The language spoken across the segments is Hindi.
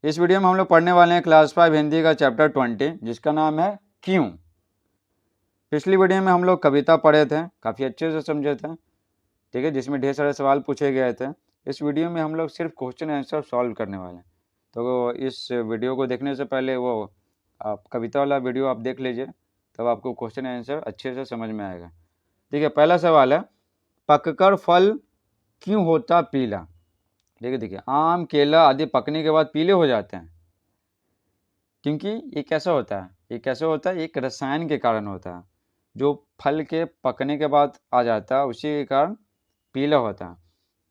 इस वीडियो में हम लोग पढ़ने वाले हैं क्लास 5 हिंदी का चैप्टर 20 जिसका नाम है क्यों। पिछली वीडियो में हम लोग कविता पढ़े थे, काफ़ी अच्छे से समझे थे, ठीक है, जिसमें ढेर सारे सवाल पूछे गए थे। इस वीडियो में हम लोग सिर्फ क्वेश्चन आंसर सॉल्व करने वाले हैं। तो इस वीडियो को देखने से पहले वो आप कविता वाला वीडियो आप देख लीजिए, तब आपको क्वेश्चन आंसर अच्छे से समझ में आएगा। ठीक है, पहला सवाल है, पककर फल क्यों होता पीला। देखिए आम केला आदि पकने के बाद पीले हो जाते हैं, क्योंकि ये कैसा होता है, एक रसायन के कारण होता है, जो फल के पकने के बाद आ जाता है, उसी के कारण पीला होता है।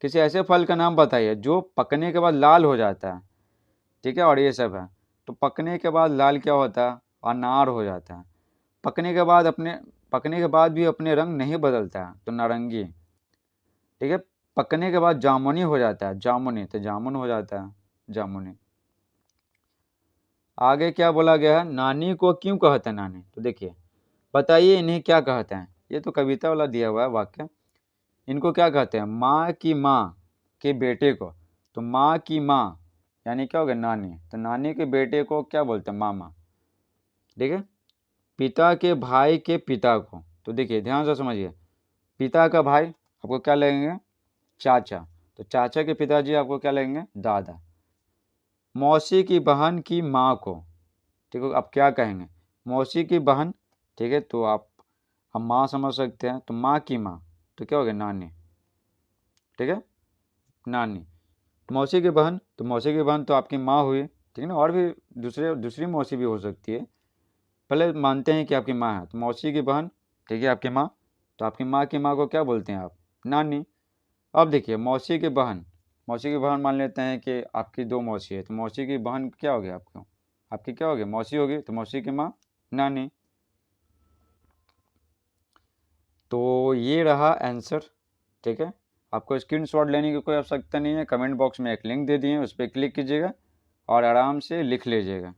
किसी ऐसे फल का नाम बताइए जो पकने के बाद लाल हो जाता है। ठीक है, और ये सब है। तो पकने के बाद लाल क्या होता है, अनार हो जाता है। पकने के बाद भी अपने रंग नहीं बदलता है, तो नारंगी। ठीक है, पकने के बाद जामुनी हो जाता है, जामुनी, तो जामुन हो जाता है, जामुनी। आगे क्या बोला गया है, नानी को क्यों कहते हैं नानी। तो देखिए, बताइए इन्हें क्या कहते हैं। ये तो कविता वाला दिया हुआ है वाक्य। इनको क्या कहते हैं, माँ की माँ के बेटे को। तो माँ की माँ यानी क्या हो गया, नानी। तो नानी के बेटे को क्या बोलते हैं, मामा। ठीक है, पिता के भाई के पिता को। तो देखिए ध्यान से समझिए, पिता का भाई आपको क्या लगेंगे, चाचा। तो चाचा के पिताजी आपको क्या लगेंगे, दादा। मौसी की बहन की माँ को, ठीक है, आप क्या कहेंगे, मौसी की बहन। ठीक है, तो आप माँ समझ सकते हैं, तो माँ की माँ तो क्या हो गया, नानी। ठीक है, नानी। मौसी की बहन, तो मौसी की बहन तो आपकी माँ हुई। ठीक है ना, और भी दूसरी मौसी भी हो सकती है, पहले मानते हैं कि आपकी माँ है, तो मौसी की बहन, ठीक है, आपकी माँ। तो आपकी माँ की माँ को क्या बोलते हैं आप, नानी। अब देखिए मौसी की बहन मान लेते हैं कि आपकी दो मौसी है, तो मौसी की बहन क्या हो गया, आपकी क्या हो गया, मौसी होगी, तो मौसी की माँ, नानी। तो ये रहा आंसर। ठीक है, आपको स्क्रीनशॉट लेने की कोई आवश्यकता नहीं है, कमेंट बॉक्स में एक लिंक दे दिए, उस पर क्लिक कीजिएगा और आराम से लिख लीजिएगा।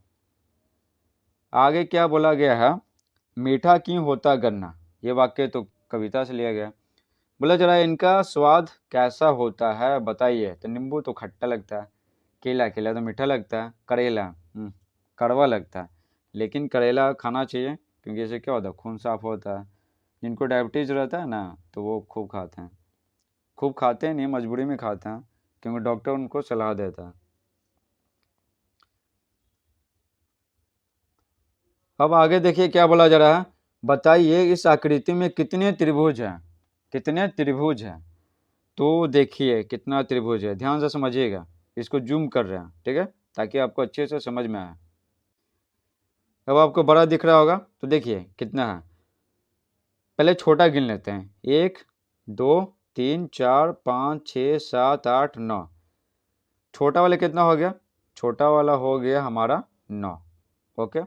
आगे क्या बोला गया है, मीठा क्यों होता गन्ना। ये वाक्य तो कविता से लिया गया। बोला जरा इनका स्वाद कैसा होता है बताइए। तो नींबू तो खट्टा लगता है, केला केला तो मीठा लगता है, करेला कड़वा लगता है। लेकिन करेला खाना चाहिए, क्योंकि इससे क्या होता है, खून साफ होता है। जिनको डायबिटीज़ रहता है ना, तो वो खूब खाते हैं, खूब खाते हैं नहीं, मजबूरी में खाते हैं, क्योंकि डॉक्टर उनको सलाह देता है। अब आगे देखिए क्या बोला जा रहा है, बताइए इस आकृति में कितने त्रिभुज हैं, कितने त्रिभुज हैं। तो देखिए कितना त्रिभुज है, ध्यान से समझिएगा, इसको जूम कर रहे हैं, ठीक है, ताकि आपको अच्छे से समझ में आए। अब आपको बड़ा दिख रहा होगा, तो देखिए कितना है। पहले छोटा गिन लेते हैं, 1 2 3 4 5 6 7 8 9। छोटा वाला कितना हो गया, छोटा वाला हो गया हमारा 9। ओके,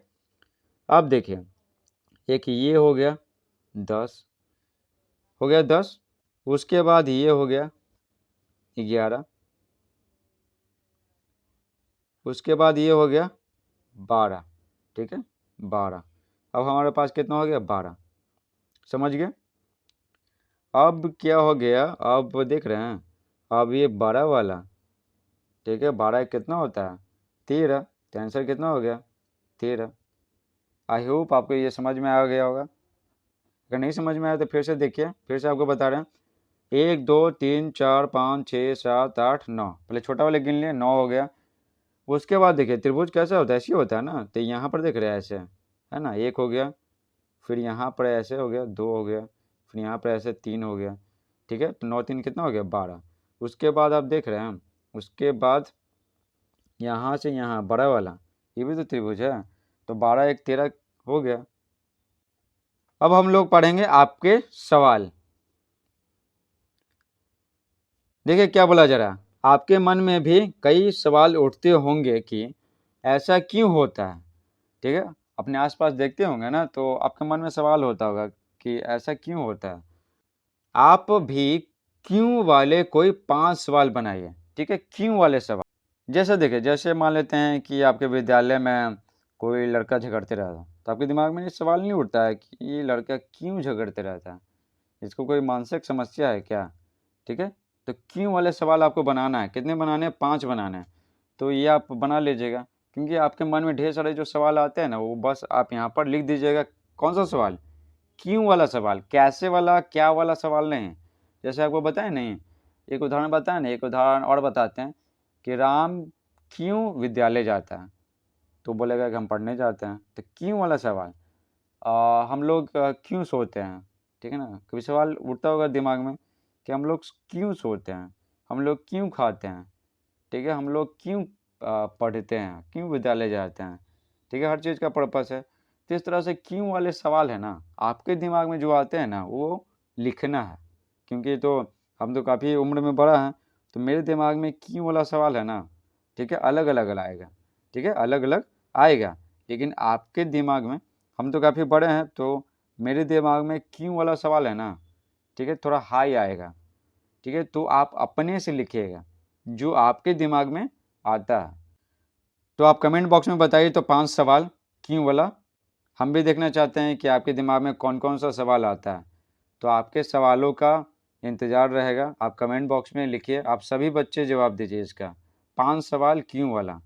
अब देखिए एक ये हो गया 10, हो गया 10। उसके बाद ये हो गया 11, उसके बाद ये हो गया 12। ठीक है, 12। अब हमारे पास कितना हो गया, 12। समझ गए। अब क्या हो गया, अब देख रहे हैं, अब ये 12 वाला, ठीक है, 12 कितना होता है, 13। तो आंसर कितना हो गया, 13। आई होप आपको ये समझ में आ गया होगा। अगर नहीं समझ में आया तो फिर से देखिए, फिर से आपको बता रहे हैं, 1 2 3 4 5 6 7 8 9। पहले छोटा वाले गिन लिए, 9 हो गया। उसके बाद देखिए त्रिभुज कैसा होता है, ऐसे ही होता है ना। तो यहाँ पर देख रहे हैं ऐसे है ना, 1 हो गया, फिर यहाँ पर ऐसे हो गया, 2 हो गया, फिर यहाँ पर ऐसे 3 हो गया। ठीक है, तो 9 3 कितना हो गया, 12। उसके बाद आप देख रहे हैं, उसके बाद यहाँ से यहाँ बड़ा वाला, ये भी तो त्रिभुज है, तो 12 1 13 हो गया। अब हम लोग पढ़ेंगे आपके सवाल। देखिए क्या बोला जा रहा है, आपके मन में भी कई सवाल उठते होंगे कि ऐसा क्यों होता है। ठीक है, अपने आसपास देखते होंगे ना, तो आपके मन में सवाल होता होगा कि ऐसा क्यों होता है। आप भी क्यों वाले कोई 5 सवाल बनाइए। ठीक है, क्यों वाले सवाल। जैसे देखिए, जैसे मान लेते हैं कि आपके विद्यालय में कोई लड़का झगड़ते रहता है, तो आपके दिमाग में ये सवाल नहीं उठता है कि ये लड़का क्यों झगड़ते रहता है, इसको कोई मानसिक समस्या है क्या। ठीक है, तो क्यों वाले सवाल आपको बनाना है, कितने बनाने हैं, 5 बनाने हैं। तो ये आप बना लीजिएगा, क्योंकि आपके मन में ढेर सारे जो सवाल आते हैं ना, वो बस आप यहाँ पर लिख दीजिएगा। कौन सा सवाल? क्यों वाला सवाल, कैसे वाला, क्या वाला सवाल नहीं। जैसे आपको बताएं नहीं, एक उदाहरण बताएं ना, एक उदाहरण और बताते हैं कि राम क्यों विद्यालय जाता है, तो बोलेगा कि हम पढ़ने जाते हैं। तो क्यों वाला सवाल। हम लोग क्यों सोते हैं, ठीक है ना। कभी सवाल उठता होगा दिमाग में कि हम लोग क्यों सोते हैं, हम लोग क्यों खाते हैं, ठीक है, हम लोग क्यों पढ़ते हैं, क्यों विद्यालय जाते हैं, ठीक है। हर चीज़ का पर्पस है। तो इस तरह से क्यों वाले सवाल है ना, आपके दिमाग में जो आते हैं ना, वो लिखना है। क्योंकि तो हम तो काफ़ी उम्र में बड़ा हैं, तो मेरे दिमाग में क्यों वाला सवाल है ना, ठीक है, अलग अलग आएगा, ठीक है, अलग अलग आएगा। लेकिन आपके दिमाग में, हम तो काफ़ी बड़े हैं, तो मेरे दिमाग में क्यों वाला सवाल है ना, ठीक है, थोड़ा हाई आएगा, ठीक है। तो आप अपने से लिखिएगा जो आपके दिमाग में आता है। तो आप कमेंट बॉक्स में बताइए तो 5 सवाल क्यों वाला। हम भी देखना चाहते हैं कि आपके दिमाग में कौन कौन सा सवाल आता है। तो आपके सवालों का इंतज़ार रहेगा। आप कमेंट बॉक्स में लिखिए, आप सभी बच्चे जवाब दीजिए इसका 5 सवाल क्यों वाला।